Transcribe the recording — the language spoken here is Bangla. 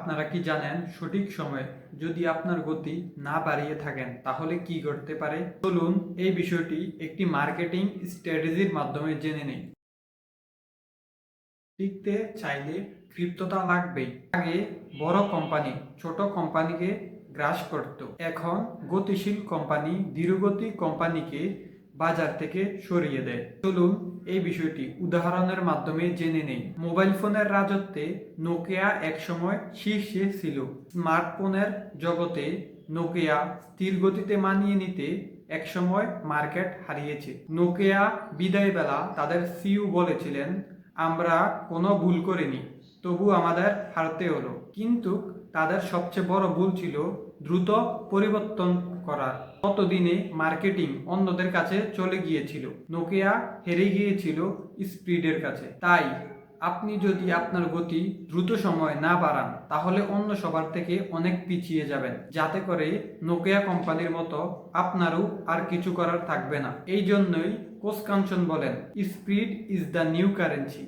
আপনারা কি জানেন সঠিক সময়ে যদি আপনার গতি না বাড়িয়ে থাকেন তাহলে কি ঘটতে পারে? চলুন এই বিষয়টি একটি মার্কেটিং স্ট্র্যাটেজির মাধ্যমে জেনে নেই। টিকতে চাইলে ক্ষিপ্রতা লাগবেই। আগে বড় কোম্পানি ছোট কোম্পানিকে গ্রাস করত, এখন গতিশীল কোম্পানি ধীরগতি কোম্পানিকে বাজার থেকে সরিয়ে দেয়। চলুন এই বিষয়টি উদাহরণের মাধ্যমে জেনে নেই। মোবাইল ফোনের রাজত্বে নোকিয়া একসময় শীর্ষে ছিল। স্মার্টফোনের জগতে নোকিয়া স্থির গতিতে মানিয়ে নিতে একসময় মার্কেট হারিয়েছে। নোকিয়া বিদায় বেলা তাদের সিইও বলেছিলেন, আমরা কোনো ভুল করিনি, তবু আমাদের হারতে হলো। কিন্তু তাদের সবচেয়ে বড় ভুল ছিল দ্রুত পরিবর্তন করা। ততদিনে মার্কেটিং অন্যদের কাছে চলে গিয়েছিল, নোকিয়া হেরে গিয়েছিল স্পিডের কাছে। তাই আপনি যদি আপনার গতি দ্রুত সময় না বাড়ান তাহলে অন্য সবার থেকে অনেক পিছিয়ে যাবেন, যাতে করে নোকিয়া কোম্পানির মতো আপনারও আর কিছু করার থাকবে না। এই জন্যই কোচ কাঞ্চন বলেন, speed is the new currency.